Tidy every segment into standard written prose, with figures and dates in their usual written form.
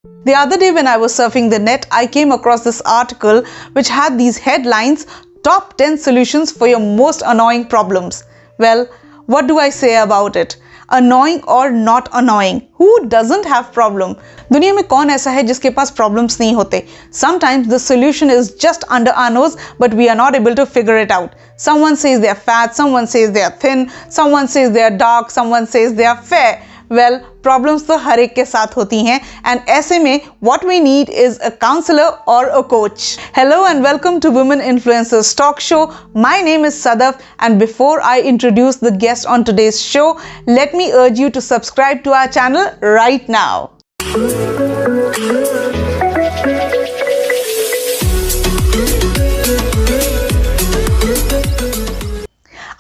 The other day when I was surfing the net, I came across this article which had these headlines: Top 10 Solutions for Your Most Annoying Problems. Well, what do I say about it? Annoying or not annoying? Who doesn't have problem? दुनिया में कौन ऐसा है जिसके पास problems नहीं होते? Sometimes the solution is just under our nose, but we are not able to figure it out. Someone says they are fat, someone says they are thin, someone says they are dark, someone says they are fair. Well, problems तो हर एक के साथ होती हैं, and ऐसे में what we need is a counselor or a coach. Hello and welcome to Women Influencers Talk Show. My name is Sadaf, and before I introduce the guest on today's show, let me urge you to subscribe to our channel right now.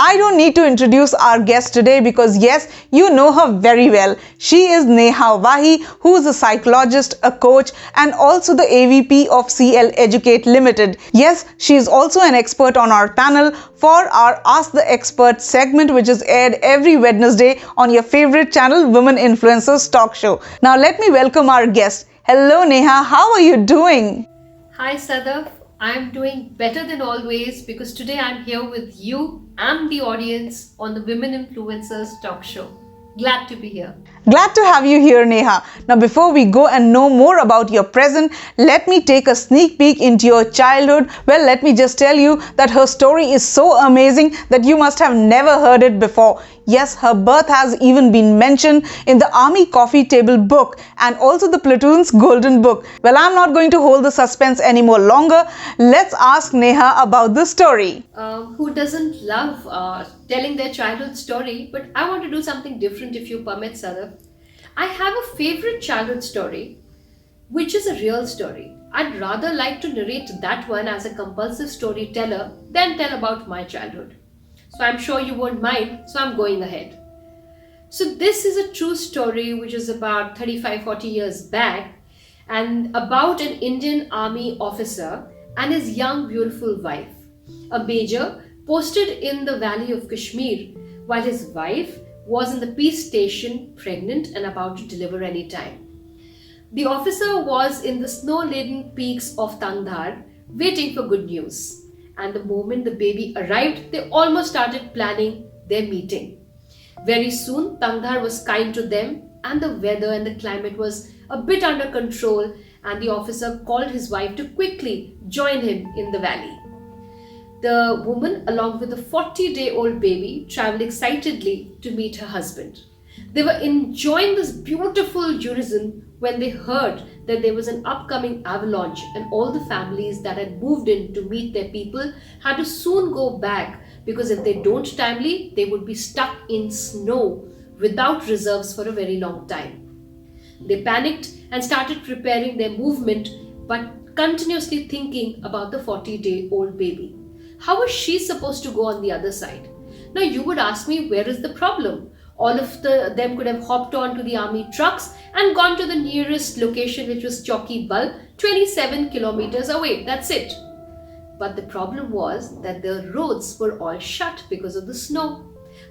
I don't need to introduce our guest today because yes, you know her very well. She is Neha Wahi, who is a psychologist, a coach, and also the AVP of CL Educate Limited. Yes, she is also an expert on our panel for our Ask the Expert segment, which is aired every Wednesday on your favorite channel, Women Influencers Talk Show. Now let me welcome our guest. Hello Neha, how are you doing? Hi Sadaf, I'm doing better than always because today I'm here with you and the audience on the Women Influencers Talk Show. Glad to be here. Glad to have you here, Neha. Now, before we go and know more about your present, let me take a sneak peek into your childhood. Well, let me just tell you that her story is so amazing that you must have never heard it before. Yes, her birth has even been mentioned in the Army Coffee Table book and also the Platoon's Golden Book. Well, I'm not going to hold the suspense any more longer. Let's ask Neha about the story. Who doesn't love telling their childhood story? But I want to do something different if you permit, Sadaf. I have a favorite childhood story, which is a real story. I'd rather like to narrate that one as a compulsive storyteller than tell about my childhood. So I'm sure you won't mind, so I'm going ahead. So this is a true story which is about 35-40 years back and about an Indian Army officer and his young beautiful wife, a major posted in the valley of Kashmir while his wife was in the peace station pregnant and about to deliver any time. The officer was in the snow-laden peaks of Tangdhar waiting for good news. And the moment the baby arrived, they almost started planning their meeting. Very soon, Tangdhar was kind to them and the weather and the climate was a bit under control, and the officer called his wife to quickly join him in the valley. The woman, along with a 40-day-old baby, traveled excitedly to meet her husband. They were enjoying this beautiful unison when they heard that there was an upcoming avalanche and all the families that had moved in to meet their people had to soon go back because if they don't timely, they would be stuck in snow without reserves for a very long time. They panicked and started preparing their movement but continuously thinking about the 40-day-old baby. How was she supposed to go on the other side? Now you would ask me, where is the problem? All of them could have hopped onto the army trucks and gone to the nearest location, which was Chowki Bal, 27 kilometers away. That's it. But the problem was that the roads were all shut because of the snow.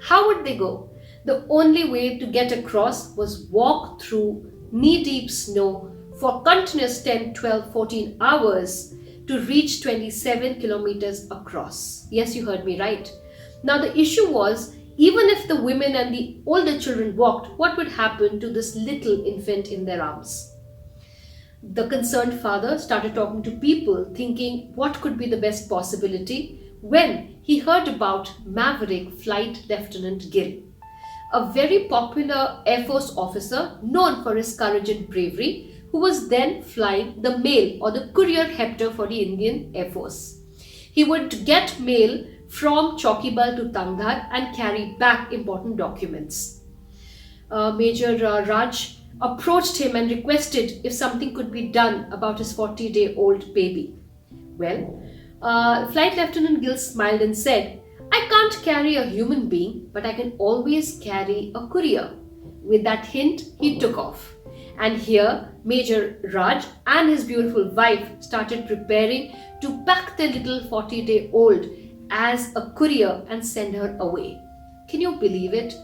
How would they go? The only way to get across was walk through knee-deep snow for continuous 10, 12, 14 hours to reach 27 kilometers across. Yes, you heard me right. Now the issue was, even if the women and the older children walked, what would happen to this little infant in their arms? The concerned father started talking to people, thinking what could be the best possibility, when he heard about Maverick Flight Lieutenant Gill, a very popular Air Force officer known for his courage and bravery, who was then flying the mail or the courier hepter for the Indian Air Force. He would get mail from Chowki Bal to Tangdhar and carry back important documents. Major Raj approached him and requested if something could be done about his 40-day-old baby. Well, Flight Lieutenant Gill smiled and said, I can't carry a human being, but I can always carry a courier. With that hint, he took off. And here, Major Raj and his beautiful wife started preparing to pack their little 40-day-old as a courier and send her away. Can you believe it?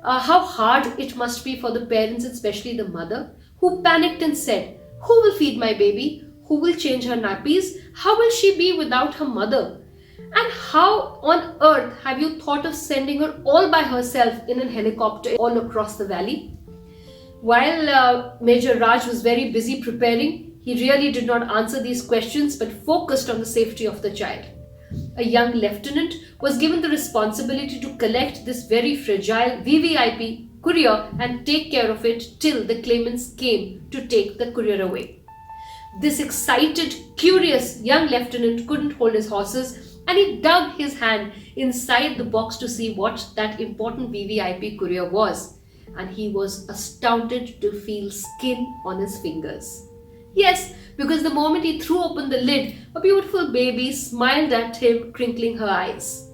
How hard it must be for the parents, especially the mother, who panicked and said, "Who will feed my baby? Who will change her nappies? How will she be without her mother? And how on earth have you thought of sending her all by herself in a helicopter all across the valley?" While Major Raj was very busy preparing, he really did not answer these questions but focused on the safety of the child. A young lieutenant was given the responsibility to collect this very fragile VVIP courier and take care of it till the claimants came to take the courier away. This excited, curious young lieutenant couldn't hold his horses, and he dug his hand inside the box to see what that important VVIP courier was. And he was astounded to feel skin on his fingers. Yes, because the moment he threw open the lid, a beautiful baby smiled at him, crinkling her eyes.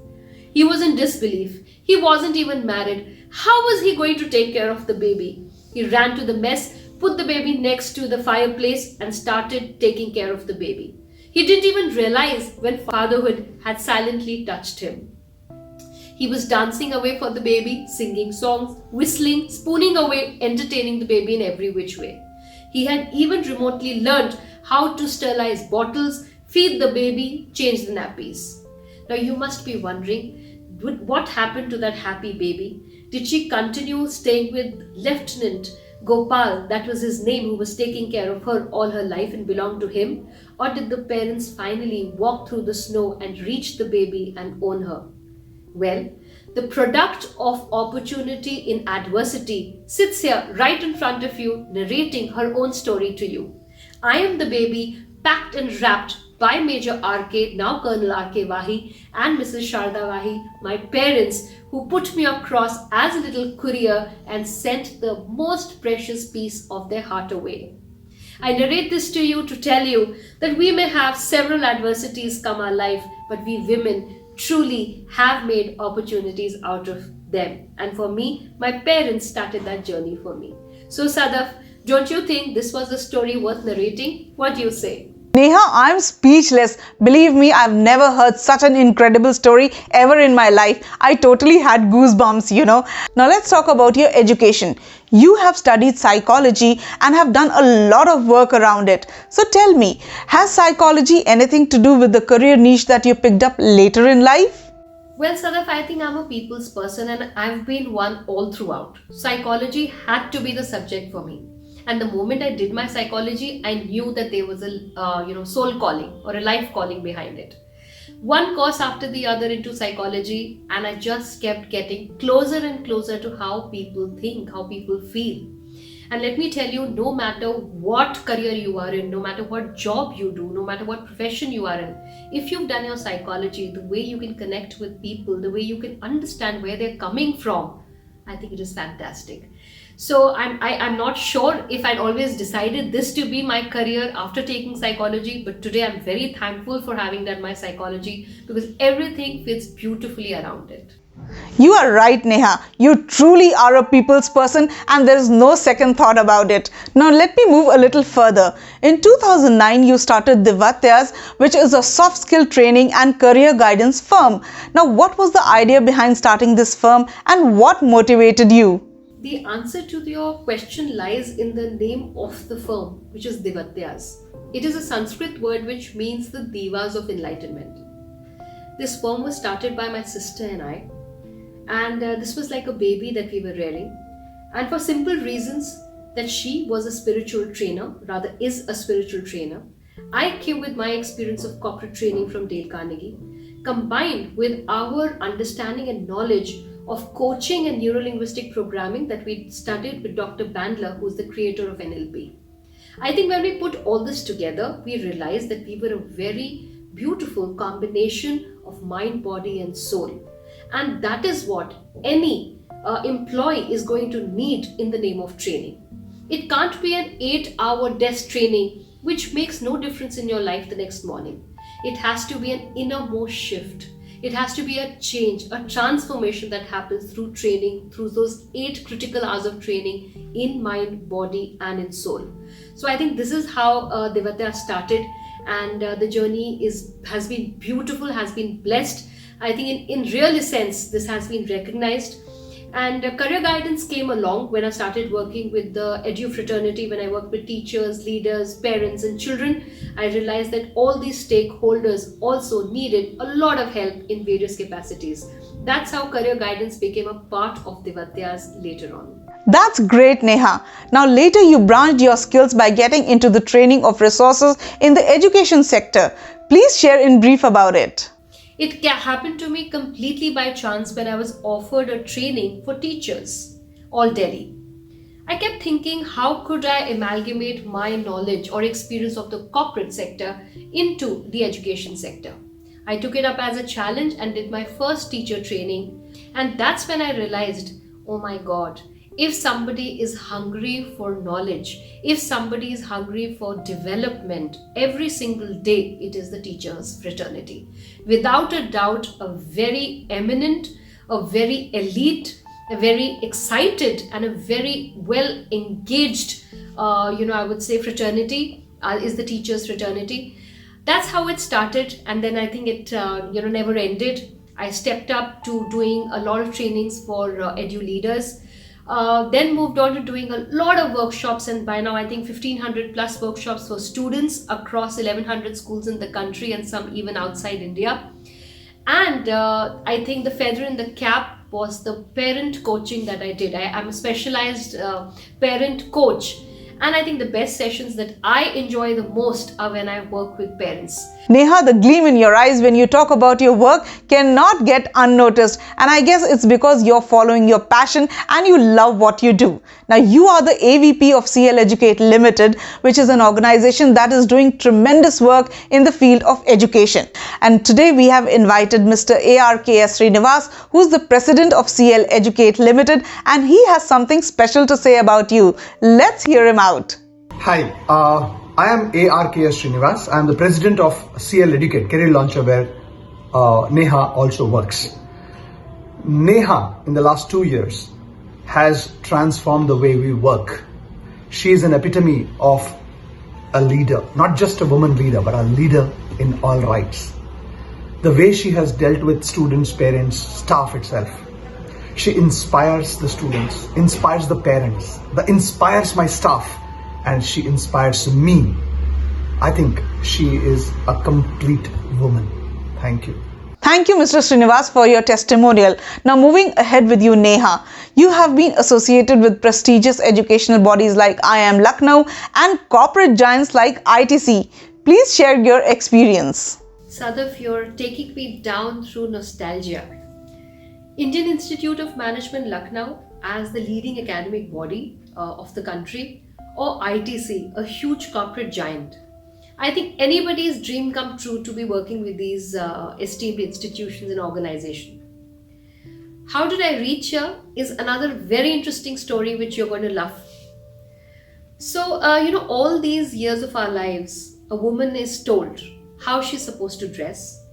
He was in disbelief. He wasn't even married. How was he going to take care of the baby? He ran to the mess, put the baby next to the fireplace, and started taking care of the baby. He didn't even realize when fatherhood had silently touched him. He was dancing away for the baby, singing songs, whistling, spooning away, entertaining the baby in every which way. He had even remotely learned how to sterilize bottles, feed the baby, change the nappies. Now you must be wondering, what happened to that happy baby? Did she continue staying with Lieutenant Gopal, that was his name, who was taking care of her all her life and belonged to him? Or did the parents finally walk through the snow and reach the baby and own her? Well, the product of opportunity in adversity sits here right in front of you, narrating her own story to you. I am the baby packed and wrapped by Major R.K., now Colonel R.K. Wahi, and Mrs. Sharda Wahi, my parents, who put me across as a little courier and sent the most precious piece of their heart away. I narrate this to you to tell you that we may have several adversities come our life, but we women truly have made opportunities out of them. And for me, my parents started that journey for me. So Sadaf, don't you think this was a story worth narrating? What do you say? Neha, I'm speechless. Believe me, I've never heard such an incredible story ever in my life. I totally had goosebumps. Now let's talk about your education. You have studied psychology and have done a lot of work around it. So tell me, has psychology anything to do with the career niche that you picked up later in life? Well, Sadaf, I think I'm a people's person and I've been one all throughout. Psychology had to be the subject for me. And the moment I did my psychology, I knew that there was a soul calling or a life calling behind it. One course after the other into psychology, and I just kept getting closer and closer to how people think, how people feel. And let me tell you, no matter what career you are in, no matter what job you do, no matter what profession you are in, if you've done your psychology, the way you can connect with people, the way you can understand where they're coming from, I think it is fantastic. So I'm not sure if I'd always decided this to be my career after taking psychology, but today I'm very thankful for having done my psychology because everything fits beautifully around it. You are right, Neha. You truly are a people's person and there is no second thought about it. Now let me move a little further. In 2009, you started Divatyas, which is a soft skill training and career guidance firm. Now what was the idea behind starting this firm and what motivated you? The answer to your question lies in the name of the firm, which is Divatyas. It is a Sanskrit word which means the Divas of enlightenment. This firm was started by my sister and I, and this was like a baby that we were rearing. And for simple reasons that she was a spiritual trainer, rather is a spiritual trainer, I came with my experience of corporate training from Dale Carnegie, combined with our understanding and knowledge of coaching and neuro-linguistic programming that we studied with Dr. Bandler, who is the creator of NLP. I think when we put all this together, we realized that we were a very beautiful combination of mind, body and soul. And that is what any employee is going to need in the name of training. It can't be an 8-hour desk training which makes no difference in your life the next morning. It has to be an innermost shift. It has to be a change, a transformation that happens through training, through those 8 critical hours of training in mind, body and in soul. So I think this is how Divatya started, and the journey has been beautiful, has been blessed. I think in real sense, this has been recognized. And career guidance came along when I started working with the edu fraternity, when I worked with teachers, leaders, parents, and children. I realized that all these stakeholders also needed a lot of help in various capacities. That's how career guidance became a part of Devatyas later on. That's great, Neha. Now, later you branched your skills by getting into the training of resources in the education sector. Please share in brief about it. It happened to me completely by chance when I was offered a training for teachers, all Delhi. I kept thinking, how could I amalgamate my knowledge or experience of the corporate sector into the education sector? I took it up as a challenge and did my first teacher training. And that's when I realized, oh my God, if somebody is hungry for knowledge, if somebody is hungry for development, every single day it is the teachers' fraternity. Without a doubt, a very eminent, a very elite, a very excited, and a very well engaged, I would say fraternity is the teachers' fraternity. That's how it started, and then I think it never ended. I stepped up to doing a lot of trainings for edu leaders. Then moved on to doing a lot of workshops, and by now I think 1500 plus workshops for students across 1100 schools in the country and some even outside India. And I think the feather in the cap was the parent coaching that I did. I'm a specialized parent coach. And I think the best sessions that I enjoy the most are when I work with parents. Neha, the gleam in your eyes when you talk about your work cannot get unnoticed. And I guess it's because you're following your passion and you love what you do. Now, you are the AVP of CL Educate Limited, which is an organization that is doing tremendous work in the field of education. And today we have invited Mr. ARKS Srinivas, who's the president of CL Educate Limited, and he has something special to say about you. Let's hear him out. Hi, I am ARKS Srinivas. I am the president of CL Educate, Career Launcher, where Neha also works. Neha, in the last 2 years, has transformed the way we work. She is an epitome of a leader, not just a woman leader, but a leader in all rights. The way she has dealt with students, parents, staff itself. She inspires the students, inspires the parents, inspires my staff, and she inspires me. I think she is a complete woman. Thank you. Thank you, Mr. Srinivas, for your testimonial. Now, moving ahead with you, Neha. You have been associated with prestigious educational bodies like IIM Lucknow and corporate giants like ITC. Please share your experience. Sadaf, you're taking me down through nostalgia. Indian Institute of Management Lucknow as the leading academic body of the country, or ITC, a huge corporate giant. I think anybody's dream come true to be working with these esteemed institutions and organizations. How did I reach here is another very interesting story which you're going to love. So, all these years of our lives, a woman is told how she's supposed to dress,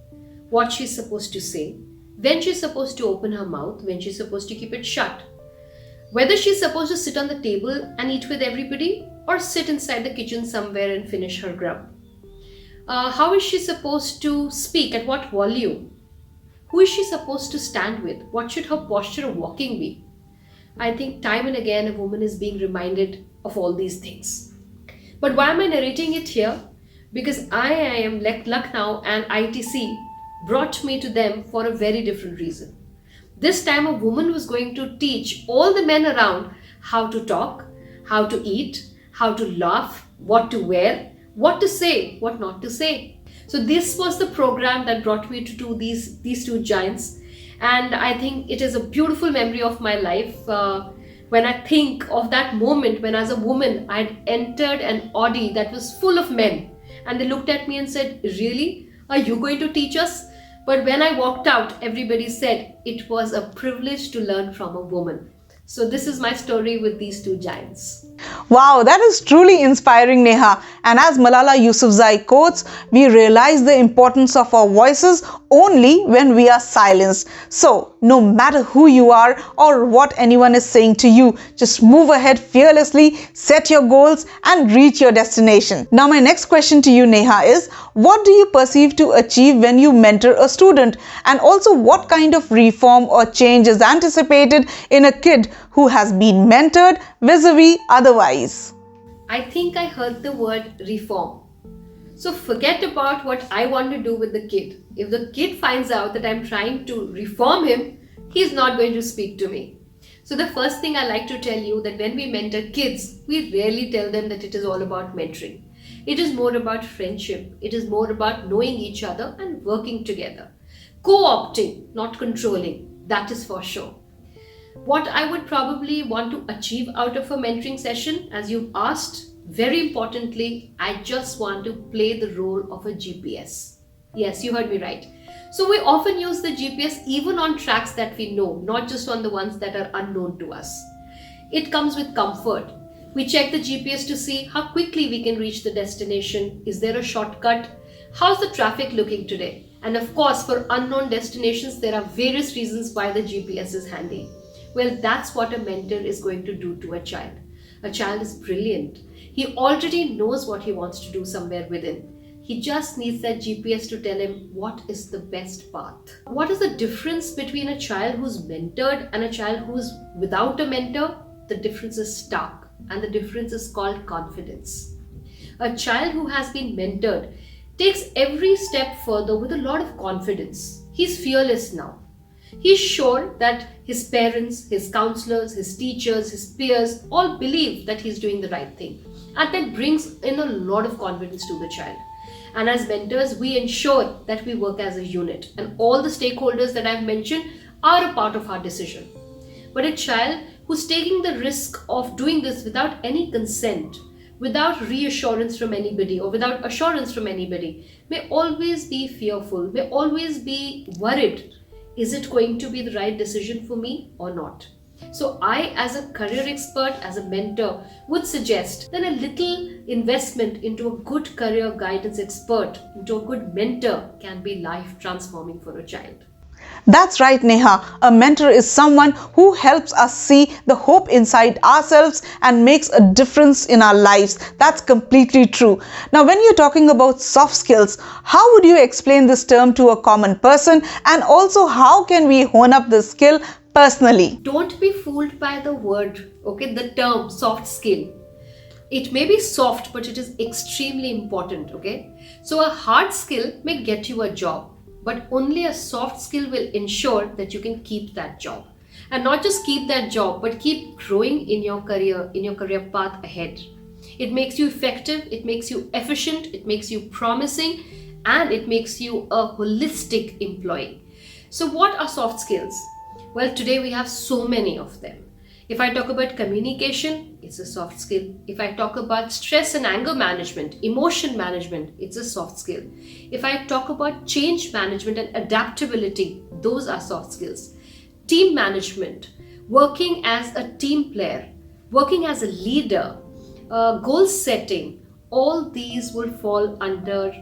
what she's supposed to say, when she's supposed to open her mouth, when she's supposed to keep it shut, whether she's supposed to sit on the table and eat with everybody or sit inside the kitchen somewhere and finish her grub. How is she supposed to speak, at what volume? Who is she supposed to stand with? What should her posture of walking be? I think time and again a woman is being reminded of all these things. But why am I narrating it here? Because IIM Lucknow and ITC brought me to them for a very different reason. This time a woman was going to teach all the men around how to talk, how to eat, how to laugh, what to wear, what to say, what not to say. So this was the program that brought me to these two giants. And I think it is a beautiful memory of my life when I think of that moment when as a woman I had entered an Audi that was full of men. And they looked at me and said, "Really? Are you going to teach us?" But when I walked out, everybody said it was a privilege to learn from a woman. So this is my story with these two giants. Wow, that is truly inspiring, Neha. And as Malala Yousafzai quotes, we realize the importance of our voices only when we are silenced. So, no matter who you are or what anyone is saying to you, just move ahead fearlessly, set your goals and reach your destination. Now, my next question to you, Neha, is what do you perceive to achieve when you mentor a student? And also, what kind of reform or change is anticipated in a kid who has been mentored vis-a-vis otherwise? I think I heard the word reform. So forget about what I want to do with the kid. If the kid finds out that I'm trying to reform him, he's not going to speak to me. So the first thing I like to tell you that when we mentor kids, we rarely tell them that it is all about mentoring. It is more about friendship. It is more about knowing each other and working together. Co-opting, not controlling. That is for sure. What I would probably want to achieve out of a mentoring session, as you've asked, very importantly, I just want to play the role of a GPS. Yes, you heard me right. So we often use the GPS even on tracks that we know, not just on the ones that are unknown to us. It comes with comfort. We check the GPS to see how quickly we can reach the destination. Is there a shortcut? How's the traffic looking today? And of course, for unknown destinations, there are various reasons why the GPS is handy. Well, that's what a mentor is going to do to a child. A child is brilliant. He already knows what he wants to do somewhere within. He just needs that GPS to tell him what is the best path. What is the difference between a child who's mentored and a child who's without a mentor? The difference is stark, and the difference is called confidence. A child who has been mentored takes every step further with a lot of confidence. He's fearless now. He's sure that his parents, his counselors, his teachers, his peers all believe that he's doing the right thing. And that brings in a lot of confidence to the child. And as mentors, we ensure that we work as a unit and all the stakeholders that I've mentioned are a part of our decision. But a child who's taking the risk of doing this without any consent, without reassurance from anybody or without assurance from anybody, may always be fearful, may always be worried. Is it going to be the right decision for me or not? So I, as a career expert, as a mentor, would suggest that a little investment into a good career guidance expert, into a good mentor, can be life transforming for a child. That's right, Neha. A mentor is someone who helps us see the hope inside ourselves and makes a difference in our lives. That's completely true. Now, when you're talking about soft skills, how would you explain this term to a common person? And also, how can we hone up this skill personally? Don't be fooled by the word, okay, the term soft skill. It may be soft, but it is extremely important, okay? So a hard skill may get you a job, but only a soft skill will ensure that you can keep that job. And not just keep that job, but keep growing in your career path ahead. It makes you effective, it makes you efficient, it makes you promising, and it makes you a holistic employee. So what are soft skills? Well, today we have so many of them. If I talk about communication, it's a soft skill. If I talk about stress and anger management, emotion management, it's a soft skill. If I talk about change management and adaptability, those are soft skills. Team management, working as a team player, working as a leader, goal setting, all these will fall under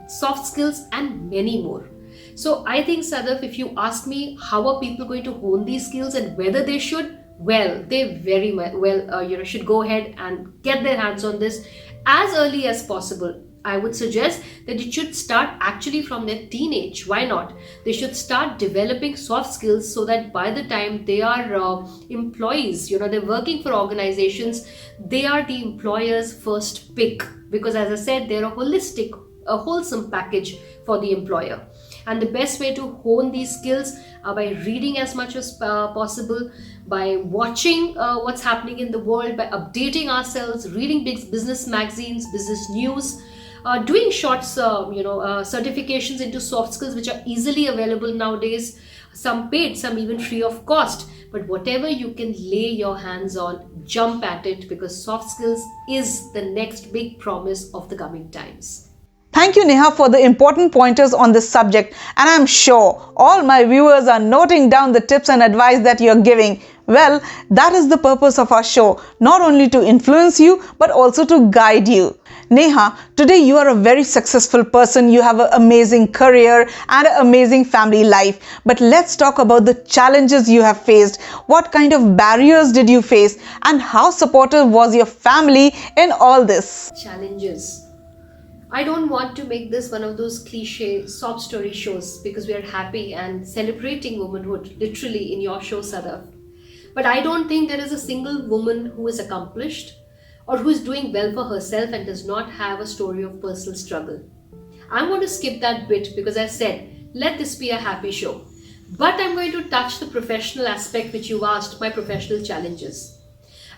soft skills and many more. So I think, Sadaf, if you ask me how are people going to hone these skills and whether they should, well, they very well should go ahead and get their hands on this as early as possible. I would suggest that it should start actually from their teenage. Why not? They should start developing soft skills so that by the time they are employees, they're working for organizations, they are the employer's first pick. Because as I said, they're a wholesome package for the employer. And the best way to hone these skills are by reading as much as possible, by watching what's happening in the world, by updating ourselves, reading big business magazines, business news, doing short certifications into soft skills which are easily available nowadays, some paid, some even free of cost. But whatever you can lay your hands on, jump at it, because soft skills is the next big promise of the coming times. Thank you, Neha, for the important pointers on this subject, and I'm sure all my viewers are noting down the tips and advice that you're giving. Well, that is the purpose of our show, not only to influence you, but also to guide you. Neha, today you are a very successful person. You have an amazing career and an amazing family life. But let's talk about the challenges you have faced. What kind of barriers did you face? And how supportive was your family in all this? Challenges. I don't want to make this one of those cliche sob story shows because we are happy and celebrating womanhood literally in your show, Sadaf. But I don't think there is a single woman who is accomplished or who is doing well for herself and does not have a story of personal struggle. I'm going to skip that bit because I said, let this be a happy show. But I'm going to touch the professional aspect which you asked, my professional challenges.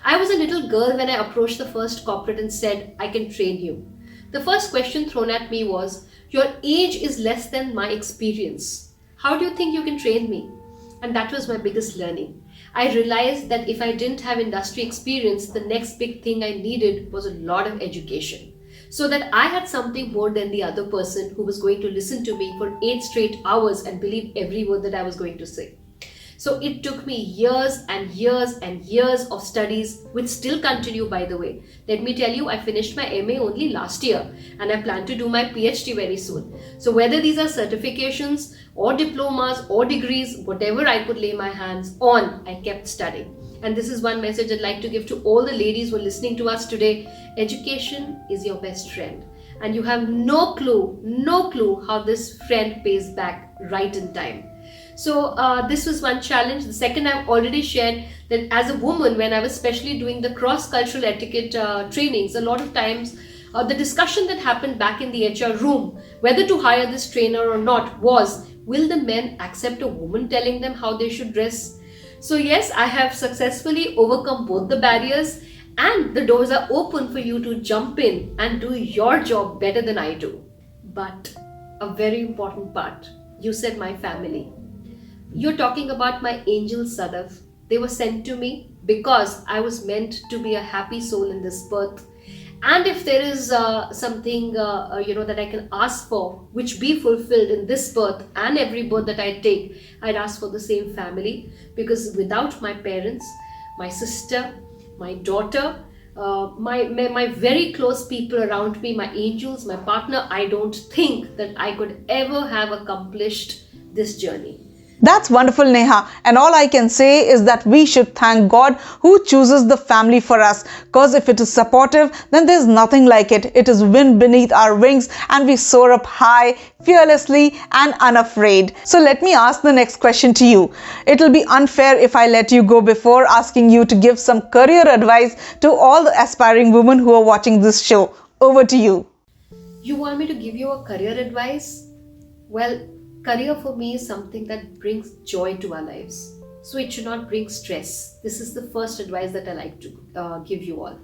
I was a little girl when I approached the first corporate and said, I can train you. The first question thrown at me was, your age is less than my experience. How do you think you can train me? And that was my biggest learning. I realized that if I didn't have industry experience, the next big thing I needed was a lot of education. So that I had something more than the other person who was going to listen to me for 8 straight hours and believe every word that I was going to say. So it took me years and years and years of studies, which still continue, by the way. Let me tell you, I finished my MA only last year and I plan to do my PhD very soon. So whether these are certifications or diplomas or degrees, whatever I could lay my hands on, I kept studying. And this is one message I'd like to give to all the ladies who are listening to us today. Education is your best friend. And you have no clue how this friend pays back right in time. So this was one challenge. The second, I've already shared that as a woman, when I was especially doing the cross-cultural etiquette trainings, a lot of times the discussion that happened back in the HR room, whether to hire this trainer or not, was, will the men accept a woman telling them how they should dress? So yes, I have successfully overcome both the barriers, and the doors are open for you to jump in and do your job better than I do. But a very important part, you said my family. You're talking about my angels, Sadaf. They were sent to me because I was meant to be a happy soul in this birth. And if there is something that I can ask for, which be fulfilled in this birth and every birth that I take, I'd ask for the same family. Because without my parents, my sister, my daughter, my very close people around me, my angels, my partner, I don't think that I could ever have accomplished this journey. That's wonderful, Neha. And all I can say is that we should thank God who chooses the family for us. Because if it is supportive, then there's nothing like it. It is wind beneath our wings and we soar up high, fearlessly and unafraid. So let me ask the next question to you. It'll be unfair if I let you go before asking you to give some career advice to all the aspiring women who are watching this show. Over to you. You want me to give you a career advice? Well, career for me is something that brings joy to our lives. So it should not bring stress. This is the first advice that I like to give you all.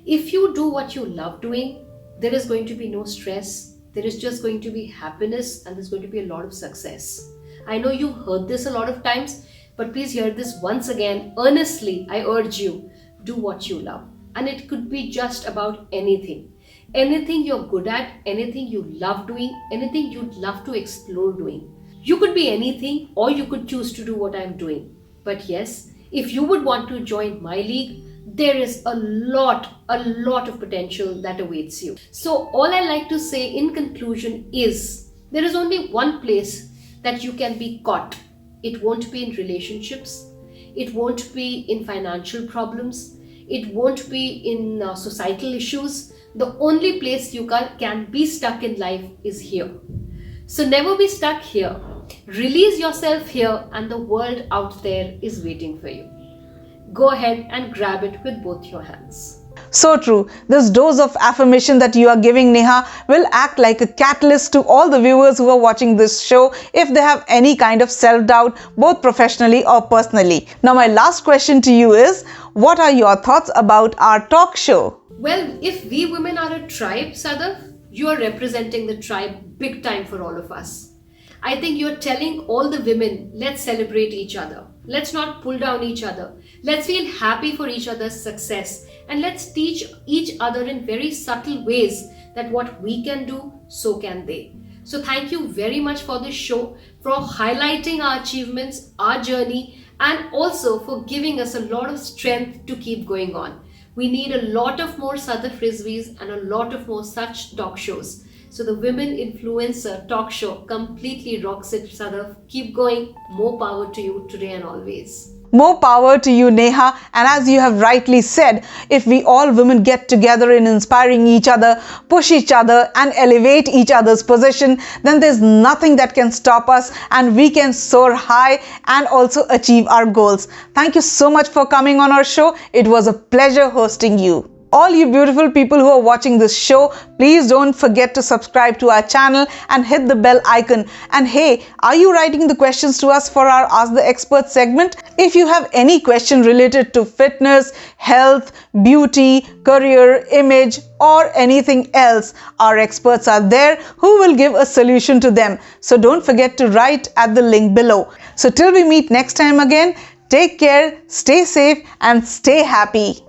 If you do what you love doing, there is going to be no stress. There is just going to be happiness and there's going to be a lot of success. I know you've heard this a lot of times, but please hear this once again. Earnestly, I urge you, do what you love. And it could be just about anything. Anything you're good at, anything you love doing, anything you'd love to explore doing. You could be anything or you could choose to do what I'm doing. But yes, if you would want to join my league, there is a lot of potential that awaits you. So all I like to say in conclusion is, there is only one place that you can be caught. It won't be in relationships. It won't be in financial problems. It won't be in societal issues. The only place you can be stuck in life is here. So never be stuck here. Release yourself here and the world out there is waiting for you. Go ahead and grab it with both your hands. So true. This dose of affirmation that you are giving, Neha, will act like a catalyst to all the viewers who are watching this show if they have any kind of self-doubt, both professionally or personally. Now, my last question to you is, what are your thoughts about our talk show? Well, if we women are a tribe, Sadaf, you are representing the tribe big time for all of us. I think you're telling all the women, let's celebrate each other. Let's not pull down each other. Let's feel happy for each other's success. And let's teach each other in very subtle ways that what we can do, so can they. So thank you very much for this show, for highlighting our achievements, our journey, and also for giving us a lot of strength to keep going on. We need a lot of more Sadaf Rizvis and a lot of more such talk shows. So the Women Influencer Talk Show completely rocks it, Sadaf. Keep going. More power to you today and always. More power to you, Neha. And as you have rightly said, if we all women get together in inspiring each other, push each other and elevate each other's position, then there's nothing that can stop us and we can soar high and also achieve our goals. Thank you so much for coming on our show. It was a pleasure hosting you. All you beautiful people who are watching this show, please don't forget to subscribe to our channel and hit the bell icon. And hey, are you writing the questions to us for our Ask the Expert segment? If you have any question related to fitness, health, beauty, career, image or anything else, our experts are there who will give a solution to them. So don't forget to write at the link below. So till we meet next time again, take care, stay safe and stay happy.